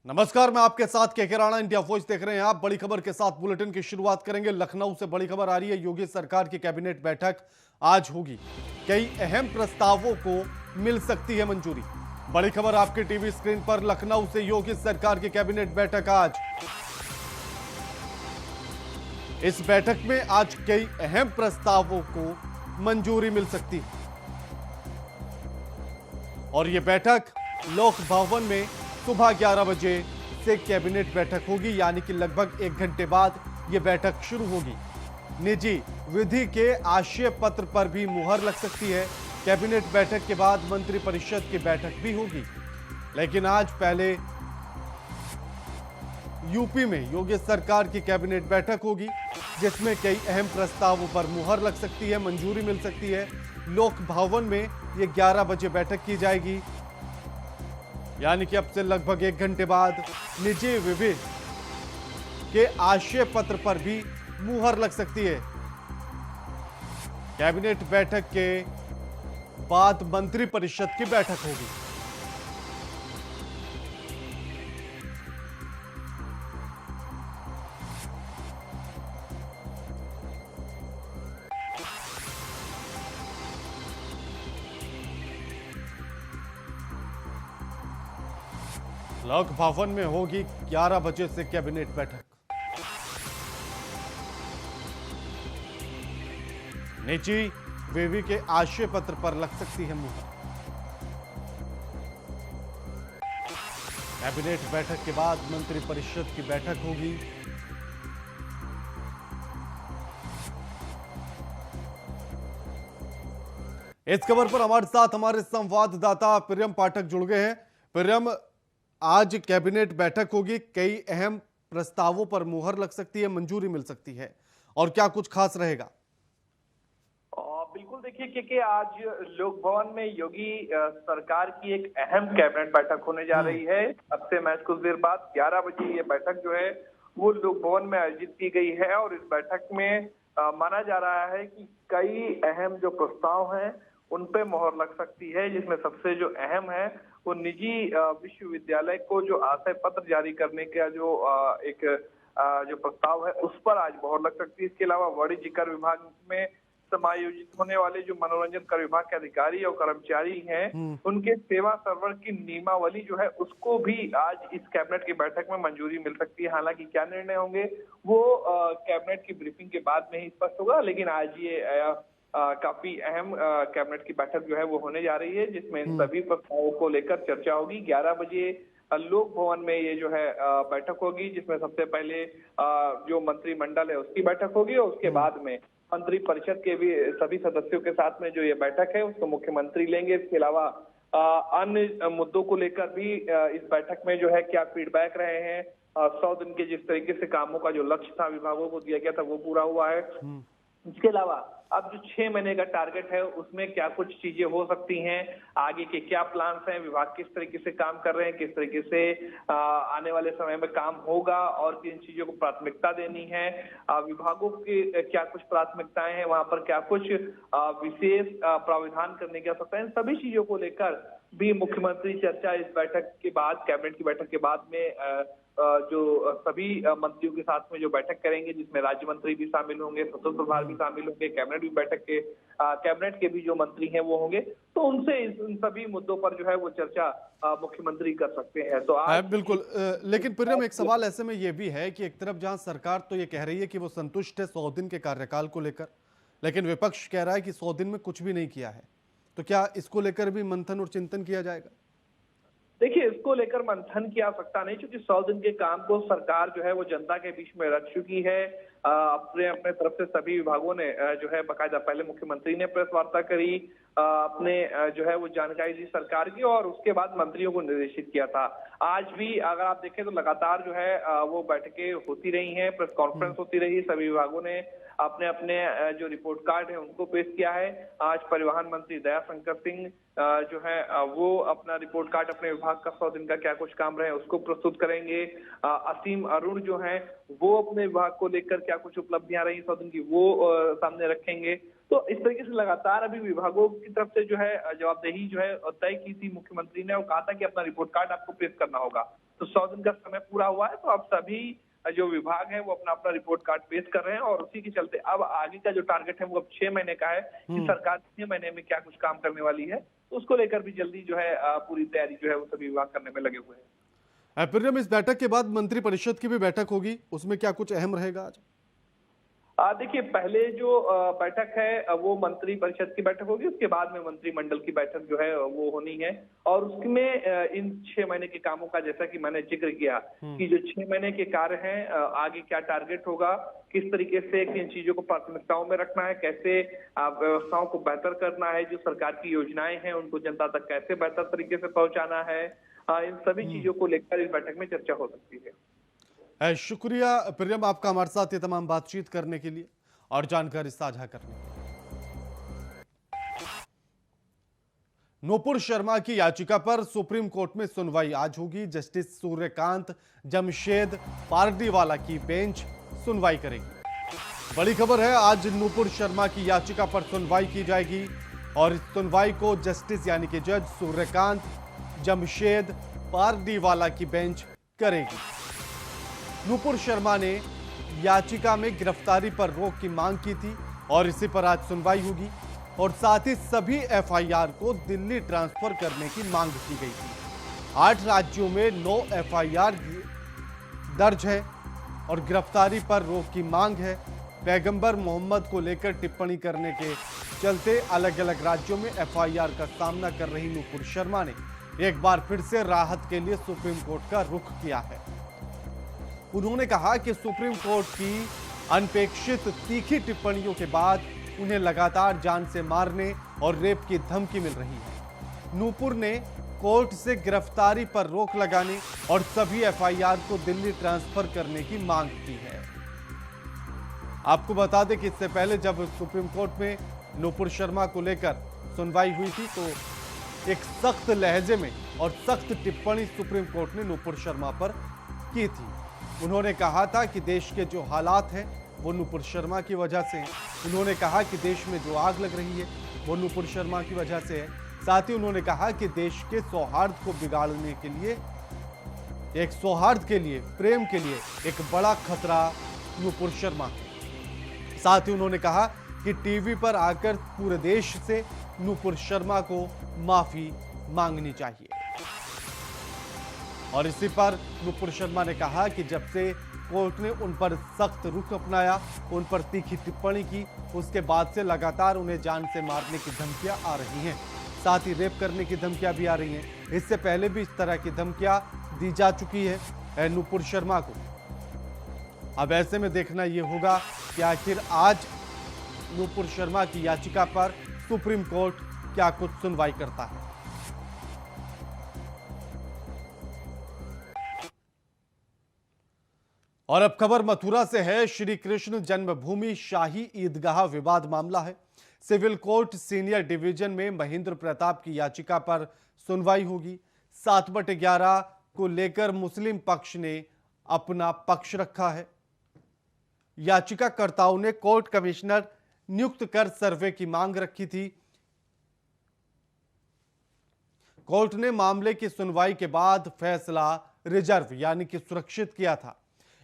नमस्कार, मैं आपके साथ केके राणा। इंडिया वॉइस देख रहे हैं आप। बड़ी खबर के साथ बुलेटिन की शुरुआत करेंगे। लखनऊ से बड़ी खबर आ रही है। योगी सरकार की कैबिनेट बैठक आज होगी। कई अहम प्रस्तावों को मिल सकती है मंजूरी। बड़ी खबर आपके टीवी स्क्रीन पर। लखनऊ से योगी सरकार की कैबिनेट बैठक आज। इस बैठक में आज कई अहम प्रस्तावों को मंजूरी मिल सकती है और यह बैठक लोक भवन में सुबह 11 बजे से कैबिनेट बैठक होगी, यानी कि लगभग 1 घंटे बाद यह बैठक शुरू होगी। निजी विधि के आशय पत्र पर भी मुहर लग सकती है। कैबिनेट बैठक के बाद मंत्रिपरिषद की बैठक भी होगी, लेकिन आज पहले यूपी में योगी सरकार की कैबिनेट बैठक होगी, जिसमें कई अहम प्रस्तावों पर मुहर लग सकती है, मंजूरी मिल सकती है। लोक भवन में यह 11 बजे बैठक की जाएगी, यानी कि अब से लगभग 1 घंटे बाद निजी विधि के आशय पत्र पर भी मुहर लग सकती है। कैबिनेट बैठक के बाद मंत्रिपरिषद की बैठक होगी। लोक भवन में होगी 11 बजे से कैबिनेट बैठक। निजी विधि के आशय पत्र पर लग सकती है मुहर। कैबिनेट बैठक के बाद मंत्रिपरिषद की बैठक होगी। इस खबर पर हमारे साथ हमारे संवाददाता प्रियम पाठक जुड़ गए हैं। प्रियम, आज कैबिनेट बैठक होगी, कई अहम प्रस्तावों पर मुहर लग सकती है, मंजूरी मिल सकती है, और क्या कुछ खास रहेगा? बिल्कुल, देखिए कि आज लोक भवन में योगी सरकार की एक अहम कैबिनेट बैठक होने जा रही है। अब से मैच कुछ देर बाद 11 बजे ये बैठक जो है वो लोक भवन में आयोजित की गई है और इस बैठक में माना जा रहा है कि कई अहम जो प्रस्ताव हैं उन पे मोहर लग सकती है, जिसमें सबसे जो अहम है वो निजी विश्वविद्यालय को जो आशय पत्र जारी करने का जो एक जो प्रस्ताव है उस पर आज मोहर लग सकती है। इसके अलावा वाणिज्य कर विभाग में समायोजित होने वाले जो मनोरंजन कर विभाग के अधिकारी और कर्मचारी हैं, उनके सेवा सर्वर की नियमावली जो है उसको भी आज इस कैबिनेट की बैठक में मंजूरी मिल सकती है। हालांकि क्या निर्णय होंगे वो कैबिनेट की ब्रीफिंग के बाद में ही स्पष्ट होगा, लेकिन आज ये काफी अहम कैबिनेट की बैठक जो है वो होने जा रही है, जिसमें इन सभी प्रस्तावों को लेकर चर्चा होगी। 11 बजे लोक भवन में ये जो है बैठक होगी, जिसमें सबसे पहले जो मंत्रिमंडल है उसकी बैठक होगी और उसके बाद में मंत्रिपरिषद के भी सभी सदस्यों के साथ में जो ये बैठक है उसको मुख्यमंत्री लेंगे। इसके अलावा अन्य मुद्दों को लेकर भी इस बैठक में जो है क्या फीडबैक रहे हैं, 100 दिन के जिस तरीके से कामों का जो लक्ष्य था विभागों को दिया गया था वो पूरा हुआ है। इसके अलावा अब जो 6 महीने का टारगेट है उसमें क्या कुछ चीजें हो सकती हैं, आगे के क्या प्लान्स हैं, विभाग किस तरीके से काम कर रहे हैं, किस तरीके से आने वाले समय में काम होगा और किन चीजों को प्राथमिकता देनी है, विभागों की क्या कुछ प्राथमिकताएं हैं, वहां पर क्या कुछ विशेष प्राविधान करने की आवश्यकता है, इन सभी चीजों को लेकर भी मुख्यमंत्री चर्चा इस बैठक के बाद, कैबिनेट की बैठक के बाद में जो सभी मंत्रियों के साथ में जो बैठक करेंगे, जिसमें राज्य मंत्री भी शामिल होंगे, स्वतंत्र प्रभार भी शामिल होंगे, कैबिनेट भी बैठक के कैबिनेट के भी जो मंत्री हैं वो होंगे, तो उनसे इन सभी मुद्दों पर जो है वो चर्चा मुख्यमंत्री कर सकते हैं। तो आज बिल्कुल। लेकिन प्रियम, एक सवाल ऐसे में यह भी है कि एक तरफ जहां सरकार तो ये कह रही है कि वो संतुष्ट है 100 दिन के कार्यकाल को लेकर, लेकिन विपक्ष कह रहा है कि 100 दिन में कुछ भी नहीं किया है, तो क्या इसको लेकर भी मंथन और चिंतन किया जाएगा? देखिए, इसको लेकर मंथन की आवश्यकता नहीं, क्योंकि 100 दिन के काम को सरकार जो है वो जनता के बीच में रख चुकी है। अपने अपने तरफ से सभी विभागों ने जो है बाकायदा पहले मुख्यमंत्री ने प्रेस वार्ता करी, अपने जो है वो जानकारी दी सरकार की और उसके बाद मंत्रियों को निर्देशित किया था। आज भी अगर आप देखें तो लगातार जो है वो बैठकें होती रही हैं, प्रेस कॉन्फ्रेंस होती रही, सभी विभागों ने अपने अपने जो रिपोर्ट कार्ड है उनको पेश किया है। आज परिवहन मंत्री दयाशंकर सिंह जो है वो अपना रिपोर्ट कार्ड अपने विभाग का 100 दिन का क्या कुछ काम रहे उसको प्रस्तुत करेंगे। असीम अरुण जो है वो अपने विभाग को लेकर क्या कुछ उपलब्धियां रही 100 दिन की वो सामने रखेंगे। तो इस तरीके से लगातार अभी विभागों की तरफ से जो है जवाबदेही जो है तय की थी मुख्यमंत्री ने और कहा था कि अपना रिपोर्ट कार्ड आपको पेश करना होगा। तो 100 दिन का समय पूरा हुआ है, तो अब सभी जो विभाग है वो अपना अपना रिपोर्ट कार्ड पेश कर रहे हैं और उसी के चलते अब आगे का जो टारगेट है वो अब 6 महीने का है कि सरकार 6 महीने में क्या कुछ काम करने वाली है, तो उसको लेकर भी जल्दी जो है पूरी तैयारी जो है वो सभी विभाग करने में लगे हुए हैं। प्रियम, इस बैठक के बाद मंत्रिपरिषद की भी बैठक होगी, उसमें क्या कुछ अहम रहेगा आज? देखिए, पहले जो बैठक है वो मंत्री परिषद की बैठक होगी, उसके बाद में मंत्रिमंडल की बैठक जो है वो होनी है और उसमें इन 6 महीने के कामों का, जैसा कि मैंने जिक्र किया कि जो 6 महीने के कार्य हैं, आगे क्या टारगेट होगा, किस तरीके से किन चीजों को प्राथमिकताओं में रखना है, कैसे व्यवस्थाओं को बेहतर करना है, जो सरकार की योजनाएं हैं उनको जनता तक कैसे बेहतर तरीके से पहुंचाना है, इन सभी चीजों को लेकर इस बैठक में चर्चा हो सकती है। शुक्रिया प्रियम, आपका हमारे साथ ये तमाम बातचीत करने के लिए और जानकारी साझा करने के लिए। नूपुर शर्मा की याचिका पर सुप्रीम कोर्ट में सुनवाई आज होगी। जस्टिस सूर्यकांत जमशेद पारडीवाला की बेंच सुनवाई करेगी। बड़ी खबर है, आज नूपुर शर्मा की याचिका पर सुनवाई की जाएगी और इस सुनवाई को जस्टिस यानी कि जज सूर्यकांत जमशेद पारडीवाला की बेंच करेगी। नूपुर शर्मा ने याचिका में गिरफ्तारी पर रोक की मांग की थी और इसी पर आज सुनवाई होगी और साथ ही सभी एफआईआर को दिल्ली ट्रांसफर करने की मांग की गई थी। 8 राज्यों में 9 एफआईआर दर्ज है और गिरफ्तारी पर रोक की मांग है। पैगंबर मोहम्मद को लेकर टिप्पणी करने के चलते अलग अलग राज्यों में एफआईआर का सामना कर रही नूपुर शर्मा ने एक बार फिर से राहत के लिए सुप्रीम कोर्ट का रुख किया है। उन्होंने कहा कि सुप्रीम कोर्ट की अनपेक्षित तीखी टिप्पणियों के बाद उन्हें लगातार जान से मारने और रेप की धमकी मिल रही है। नूपुर ने कोर्ट से गिरफ्तारी पर रोक लगाने और सभी एफआईआर को दिल्ली ट्रांसफर करने की मांग की है। आपको बता दें कि इससे पहले जब सुप्रीम कोर्ट में नूपुर शर्मा को लेकर सुनवाई हुई थी तो एक सख्त लहजे में और सख्त टिप्पणी सुप्रीम कोर्ट ने नूपुर शर्मा पर की थी। उन्होंने कहा था कि देश के जो हालात हैं वो नूपुर शर्मा की वजह से हैं। उन्होंने कहा कि देश में जो आग लग रही है वो नूपुर शर्मा की वजह से है। साथ ही उन्होंने कहा कि देश के सौहार्द को बिगाड़ने के लिए, एक सौहार्द के लिए, प्रेम के लिए एक बड़ा खतरा नूपुर शर्मा है। साथ ही उन्होंने कहा कि टीवी पर आकर पूरे देश से नूपुर शर्मा को माफी मांगनी चाहिए। और इसी पर नूपुर शर्मा ने कहा कि जब से कोर्ट ने उन पर सख्त रुख अपनाया, उन पर तीखी टिप्पणी की, उसके बाद से लगातार उन्हें जान से मारने की धमकियां आ रही हैं। साथ ही रेप करने की धमकियां भी आ रही हैं। इससे पहले भी इस तरह की धमकियां दी जा चुकी है नूपुर शर्मा को। अब ऐसे में देखना यह होगा कि आखिर आज नूपुर शर्मा की याचिका पर सुप्रीम कोर्ट क्या कुछ सुनवाई करता है। और अब खबर मथुरा से है। श्री कृष्ण जन्मभूमि शाही ईदगाह विवाद मामला है। सिविल कोर्ट सीनियर डिवीजन में महेंद्र प्रताप की याचिका पर सुनवाई होगी। 7/11 को लेकर मुस्लिम पक्ष ने अपना पक्ष रखा है। याचिकाकर्ताओं ने कोर्ट कमिश्नर नियुक्त कर सर्वे की मांग रखी थी। कोर्ट ने मामले की सुनवाई के बाद फैसला रिजर्व यानी कि सुरक्षित किया था।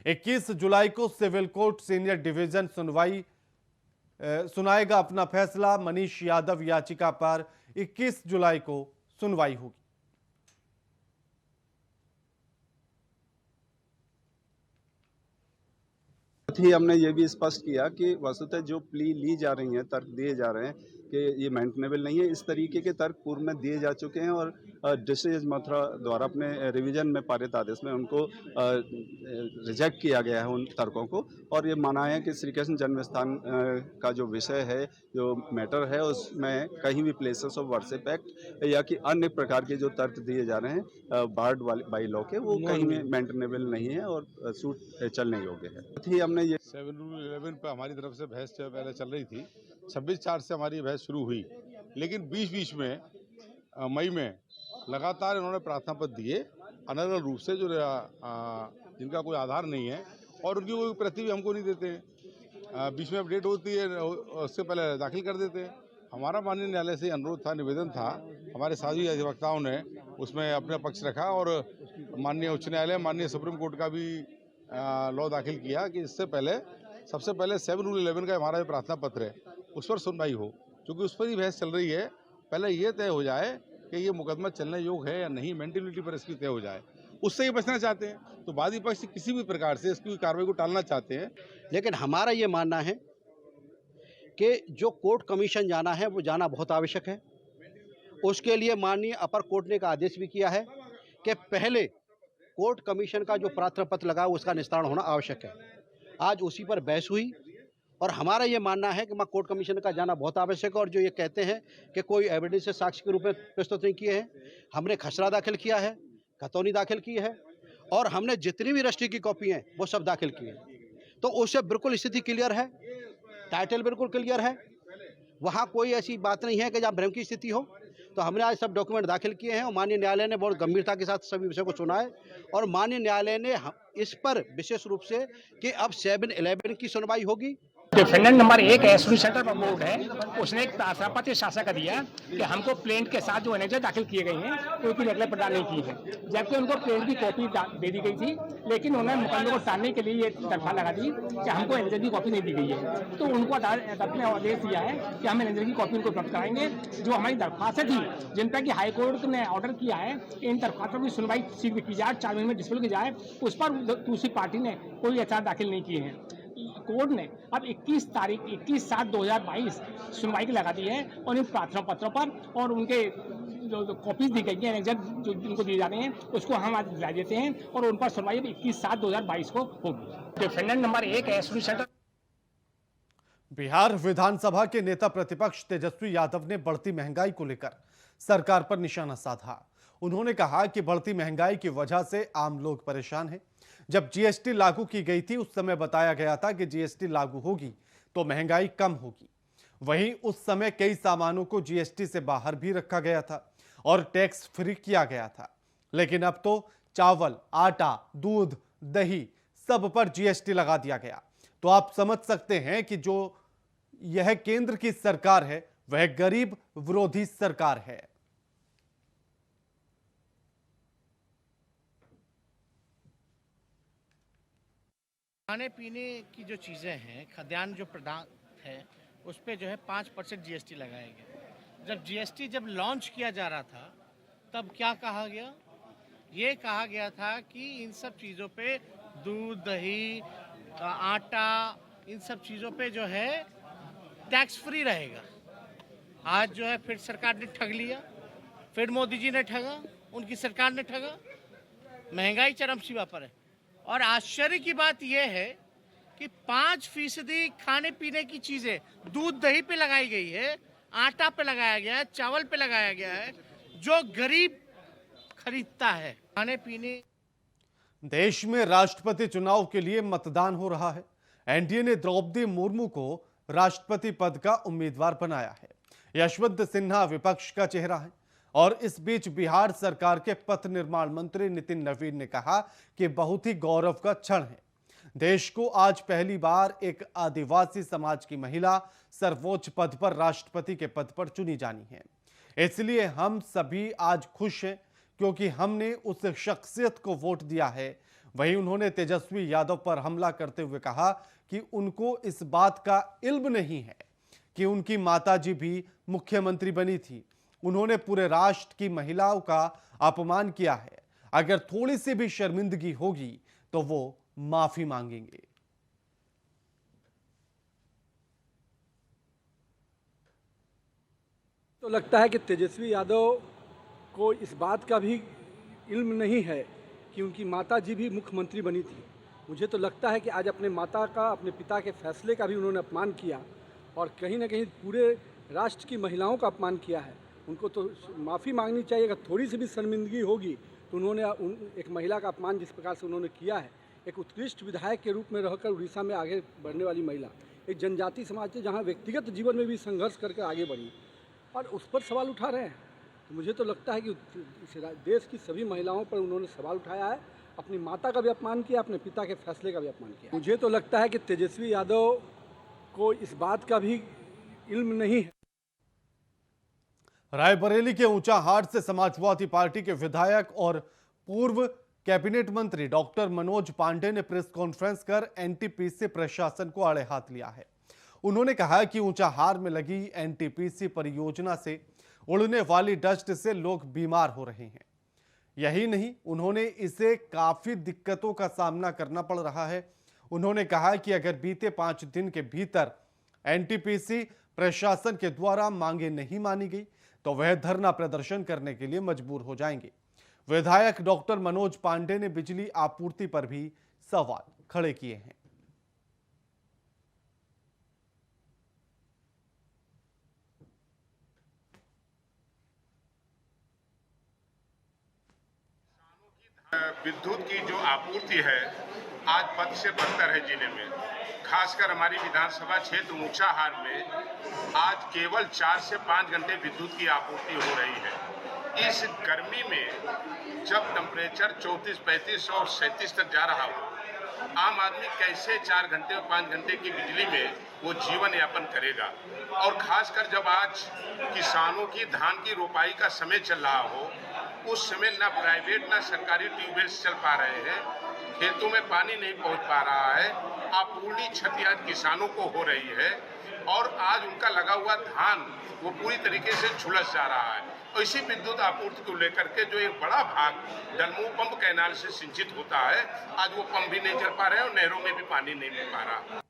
21 जुलाई को सिविल कोर्ट सीनियर डिवीजन सुनाएगा अपना फैसला। मनीष यादव याचिका पर 21 जुलाई को सुनवाई होगी। ही हमने ये भी स्पष्ट किया कि वस्तुतः जो प्ली ली जा रही है, तर्क दिए जा रहे हैं कि ये मेंटेनेबल नहीं है, इस तरीके के तर्क पूर्व में दिए जा चुके हैं और डिस्ट्रिक्ट जज मथुरा द्वारा अपने रिवीजन में पारित आदेश में उनको रिजेक्ट किया गया है उन तर्कों को। और ये माना है कि श्री कृष्ण जन्म स्थान का जो विषय है, जो मैटर है, उसमें कहीं भी प्लेसेस ऑफ वर्शिप एक्ट या कि अन्य प्रकार के जो तर्क दिए जा रहे हैं बार्ड बाई लॉ के, वो कहीं में मेंटेनेबल नहीं है और सूट चलने योग्य है। ही हमने ये 7 रूल 11 पर हमारी तरफ से बहस पहले चल रही थी। 26/4 से हमारी बहस शुरू हुई, लेकिन बीच में मई में लगातार इन्होंने प्रार्थना पत्र दिए अलग अलग रूप से, जो जिनका कोई आधार नहीं है और उनकी कोई प्रति भी हमको नहीं देते हैं। बीच में अपडेट होती है, उससे पहले दाखिल कर देते हैं। हमारा माननीय न्यायालय से अनुरोध था, निवेदन था, हमारे साथी अधिवक्ताओं ने उसमें अपना पक्ष रखा और माननीय उच्च न्यायालय, माननीय सुप्रीम कोर्ट का भी लॉ दाखिल किया कि इससे पहले सबसे पहले 7 रूल 11 का हमारा जो प्रार्थना पत्र है उस पर सुनवाई हो, क्योंकि उस पर ही बहस चल रही है। पहले ये तय हो जाए कि ये मुकदमा चलने योग्य है या नहीं, मेंटेलिटी पर इसकी तय हो जाए, उससे ही बचना चाहते हैं। तो वादी पक्ष किसी भी प्रकार से इसकी कार्रवाई को टालना चाहते हैं। लेकिन हमारा ये मानना है कि जो कोर्ट कमीशन जाना है वो जाना बहुत आवश्यक है। उसके लिए माननीय अपर कोर्ट ने एक आदेश भी किया है कि पहले कोर्ट कमीशन का जो प्रार्थना पत्र लगा उसका निस्तारण होना आवश्यक है। आज उसी पर बहस हुई और हमारा ये मानना है कि कोर्ट कमीशन का जाना बहुत आवश्यक है। और जो ये कहते हैं कि कोई एविडेंस साक्ष्य के रूप में प्रस्तुत नहीं किए हैं, हमने खसरा दाखिल किया है, खतौनी दाखिल की है और हमने जितनी भी रजिस्ट्री की कॉपी हैं वो सब दाखिल की है। तो उससे बिल्कुल स्थिति क्लियर है, टाइटल बिल्कुल क्लियर है, वहाँ कोई ऐसी बात नहीं है कि जहाँ भ्रम की स्थिति हो। तो हमने आज सब डॉक्यूमेंट दाखिल किए हैं और माननीय न्यायालय ने बहुत गंभीरता के साथ सभी विषय को सुना है और माननीय न्यायालय ने इस पर विशेष रूप से कि अब 7-11 की सुनवाई होगी। डिफेंडेंट नंबर 1 है, सुनील सेंटर पर बोर्ड है, उसने एक प्रार्थना पत्र शासक दिया कि हमको प्लेंट के साथ जो एनेक्जर दाखिल किए गए हैं उनकी नकलें प्रदान नहीं की हैं, जबकि उनको प्लेंट की कॉपी दे दी गई थी। लेकिन उन्होंने मुकदमे को टालने के लिए ये दरख्वास्त लगा दी कि हमको एनेक्जर की कॉपी नहीं दी गई है। तो उनको अदालत ने आदेश दिया है कि हम एनेक्जर की कॉपी उनको उपलब्ध कराएंगे। जो हमारी दरख्वास्तें थी जिन पर कि हाईकोर्ट ने ऑर्डर किया है इन दरख्वास्तों की सुनवाई शीघ्र की जाए, 4 महीने में डिस्पोज की जाए, उस पर दूसरी पार्टी ने कोई एतराज दाखिल नहीं किए हैं। कोर्ट ने अब 21/7/2022 सुनवाई लगा दी है और इन प्रार्थना पत्रों पर और उनके जो कॉपीज दी गई हैं एग्जैक्ट जो उनको दिए जाने हैं उसको हम आज दिला देते हैं और उन पर सुनवाई 21/7/2022 को होगी। डिफेंडेंट नंबर 1 है, सुनील सेंटर। बिहार विधानसभा के नेता प्रतिपक्ष तेजस्वी यादव ने बढ़ती महंगाई को लेकर सरकार पर निशाना साधा। उन्होंने कहा कि बढ़ती महंगाई की वजह से आम लोग परेशान हैं। जब जीएसटी लागू की गई थी उस समय बताया गया था कि जीएसटी लागू होगी तो महंगाई कम होगी। वहीं उस समय कई सामानों को जीएसटी से बाहर भी रखा गया था और टैक्स फ्री किया गया था। लेकिन अब तो चावल, आटा, दूध, दही सब पर जीएसटी लगा दिया गया। तो आप समझ सकते हैं कि जो यह केंद्र की सरकार है वह गरीब विरोधी सरकार है। खाने पीने की जो चीज़ें हैं, खाद्यान्न जो पदार्थ है उस पर जो है 5% जीएसटी लगाया गया। जब जीएसटी लॉन्च किया जा रहा था तब क्या कहा गया? ये कहा गया था कि इन सब चीज़ों पे दूध, दही, आटा, इन सब चीज़ों पे जो है टैक्स फ्री रहेगा। आज जो है फिर सरकार ने ठग लिया, फिर मोदी जी ने ठगा, उनकी सरकार ने ठगा। महंगाई चरम सीमा पर है और आश्चर्य की बात यह है कि 5% खाने पीने की चीजें दूध दही पे लगाई गई है, आटा पे लगाया गया है, चावल पे लगाया गया है, जो गरीब खरीदता है। खाने पीने देश में राष्ट्रपति चुनाव के लिए मतदान हो रहा है। एनडीए ने द्रौपदी मुर्मू को राष्ट्रपति पद का उम्मीदवार बनाया है। यशवंत सिन्हा विपक्ष का चेहरा है और इस बीच बिहार सरकार के पथ निर्माण मंत्री नितिन नवीन ने कहा कि बहुत ही गौरव का क्षण है। देश को आज पहली बार एक आदिवासी समाज की महिला सर्वोच्च पद पर राष्ट्रपति के पद पर चुनी जानी है। इसलिए हम सभी आज खुश हैं क्योंकि हमने उस शख्सियत को वोट दिया है। वहीं उन्होंने तेजस्वी यादव पर हमला करते हुए कहा कि उनको इस बात का इल्म नहीं है कि उनकी माताजी भी मुख्यमंत्री बनी थी। उन्होंने पूरे राष्ट्र की महिलाओं का अपमान किया है। अगर थोड़ी सी भी शर्मिंदगी होगी तो वो माफी मांगेंगे। तो लगता है कि तेजस्वी यादव को इस बात का भी इल्म नहीं है कि उनकी माताजी भी मुख्यमंत्री बनी थी। मुझे तो लगता है कि आज अपने माता का, अपने पिता के फैसले का भी उन्होंने अपमान किया और कहीं ना कहीं पूरे राष्ट्र की महिलाओं का अपमान किया है। उनको तो माफ़ी मांगनी चाहिए। अगर थोड़ी सी भी शर्मिंदगी होगी तो उन्होंने एक महिला का अपमान जिस प्रकार से उन्होंने किया है, एक उत्कृष्ट विधायक के रूप में रहकर उड़ीसा में आगे बढ़ने वाली महिला, एक जनजाति समाज से जहाँ व्यक्तिगत जीवन में भी संघर्ष करके आगे बढ़ी और उस पर सवाल उठा रहे हैं। तो मुझे तो लगता है कि इस देश की सभी महिलाओं पर उन्होंने सवाल उठाया है। अपनी माता का भी अपमान किया, अपने पिता के फैसले का भी अपमान किया। मुझे तो लगता है कि तेजस्वी यादव को इस बात का भी इल्म नहीं है। रायबरेली के ऊंचाहाट से समाजवादी पार्टी के विधायक और पूर्व कैबिनेट मंत्री डॉक्टर मनोज पांडे ने प्रेस कॉन्फ्रेंस कर एनटीपीसी प्रशासन को आड़े हाथ लिया है। उन्होंने कहा कि ऊंचाहार में लगी एनटीपीसी परियोजना से उड़ने वाली डस्ट से लोग बीमार हो रहे हैं। यही नहीं, उन्होंने इसे काफी दिक्कतों का सामना करना पड़ रहा है। उन्होंने कहा कि अगर बीते 5 दिन के भीतर एनटीपीसी प्रशासन के द्वारा मांगे नहीं मानी गई तो वह धरना प्रदर्शन करने के लिए मजबूर हो जाएंगे। विधायक डॉक्टर मनोज पांडे ने बिजली आपूर्ति पर भी सवाल खड़े किए हैं। विद्युत की जो आपूर्ति है आज बद से बदतर है जिले में। खासकर हमारी विधानसभा क्षेत्र ऊंचाहार में आज केवल 4 से 5 घंटे विद्युत की आपूर्ति हो रही है। इस गर्मी में जब टेम्परेचर 34, 35 और 37 तक जा रहा हो, आम आदमी कैसे 4 घंटे और 5 घंटे की बिजली में वो जीवन यापन करेगा। और खासकर जब आज किसानों की धान की रोपाई का समय चल रहा हो, उस समय ना प्राइवेट ना सरकारी ट्यूबवेल चल पा रहे हैं, खेतों में पानी नहीं पहुंच पा रहा है, अपूर्णी क्षति आज किसानों को हो रही है और आज उनका लगा हुआ धान वो पूरी तरीके से झुलस जा रहा है। और इसी विद्युत आपूर्ति को लेकर के जो एक बड़ा भाग डलमू पंप कैनाल से सिंचित होता है, आज वो पंप भी नहीं चल पा रहे हैं और नहरों में भी पानी नहीं मिल पा रहा।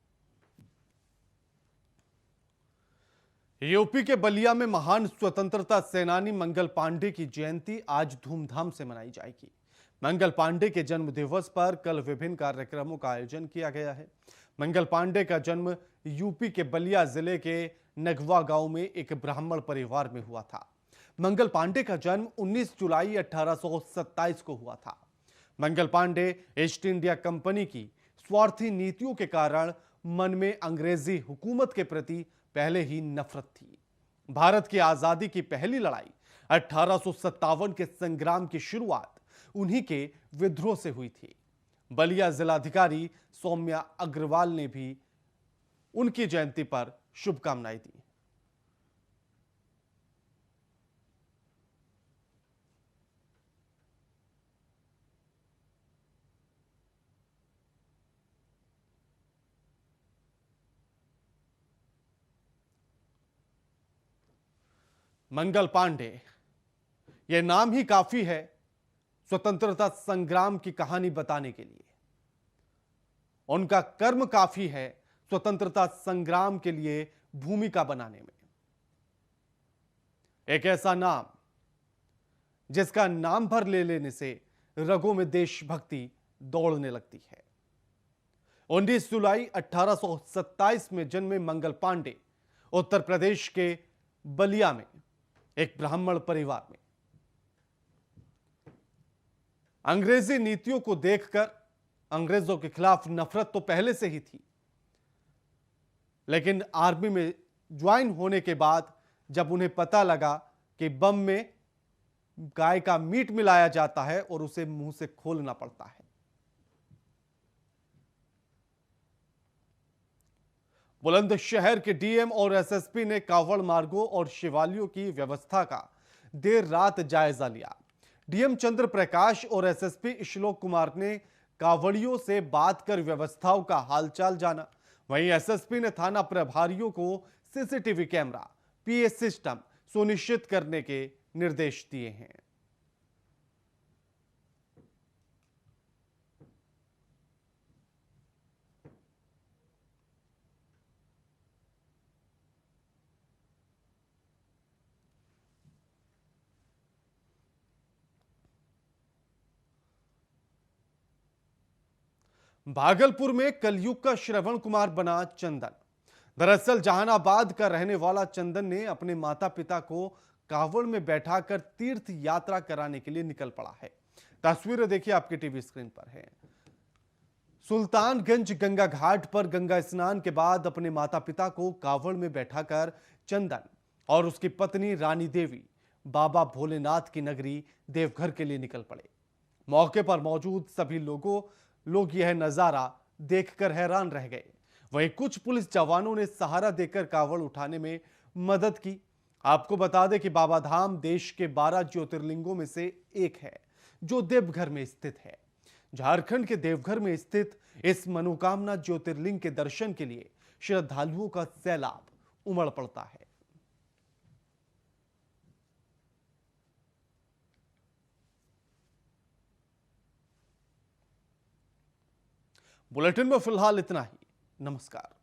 यूपी के बलिया में महान स्वतंत्रता सेनानी मंगल पांडे की जयंती आज धूमधाम से मनाई जाएगी। मंगल पांडे के जन्म दिवस पर कल विभिन्न कार्यक्रमों का आयोजन किया गया है। मंगल पांडे का जन्म यूपी के बलिया जिले के नगवा गांव में एक ब्राह्मण परिवार में हुआ था। मंगल पांडे का जन्म 19 जुलाई 1827 को हुआ था। Mangal Pandey east India company की स्वार्थी नीतियों के कारण मन में अंग्रेजी हुकूमत के प्रति पहले ही नफरत थी। भारत की आजादी की पहली लड़ाई 1857 के संग्राम की शुरुआत उन्हीं के विद्रोह से हुई थी। बलिया जिलाधिकारी सौम्या अग्रवाल ने भी उनकी जयंती पर शुभकामनाएं दी। मंगल पांडे, यह नाम ही काफी है स्वतंत्रता संग्राम की कहानी बताने के लिए। उनका कर्म काफी है स्वतंत्रता संग्राम के लिए भूमिका बनाने में। एक ऐसा नाम जिसका नाम भर ले लेने से रगों में देशभक्ति दौड़ने लगती है। 19 जुलाई 1827 में जन्मे मंगल पांडे उत्तर प्रदेश के बलिया में एक ब्राह्मण परिवार में। अंग्रेजी नीतियों को देखकर अंग्रेजों के खिलाफ नफरत तो पहले से ही थी, लेकिन आर्मी में ज्वाइन होने के बाद जब उन्हें पता लगा कि बम में गाय का मीट मिलाया जाता है और उसे मुंह से खोलना पड़ता है। बुलंदशहर के डीएम और एसएसपी ने कांवड़ मार्गों और शिवालयों की व्यवस्था का देर रात जायजा लिया। डीएम चंद्र प्रकाश और एसएसपी श्लोक कुमार ने कांवड़ियों से बात कर व्यवस्थाओं का हालचाल जाना। वहीं एसएसपी ने थाना प्रभारियों को सीसीटीवी कैमरा, पीए सिस्टम सुनिश्चित करने के निर्देश दिए हैं। भागलपुर में कलयुग का श्रवण कुमार बना चंदन। दरअसल जहानाबाद का रहने वाला चंदन ने अपने माता पिता को कांवड़ में बैठाकर तीर्थ यात्रा कराने के लिए निकल पड़ा है। तस्वीरें देखिए आपके टीवी स्क्रीन पर है। सुल्तानगंज गंगा घाट पर गंगा स्नान के बाद अपने माता पिता को कांवड़ में बैठाकर चंदन और उसकी पत्नी रानी देवी बाबा भोलेनाथ की नगरी देवघर के लिए निकल पड़े। मौके पर मौजूद सभी लोग यह नजारा देखकर हैरान रह गए। वहीं कुछ पुलिस जवानों ने सहारा देकर कांवड़ उठाने में मदद की। आपको बता दें कि बाबा धाम देश के 12 ज्योतिर्लिंगों में से एक है, जो देवघर में स्थित है। झारखंड के देवघर में स्थित इस मनोकामना ज्योतिर्लिंग के दर्शन के लिए श्रद्धालुओं का सैलाब उमड़ पड़ता है। बुलेटिन में फिलहाल इतना ही। नमस्कार।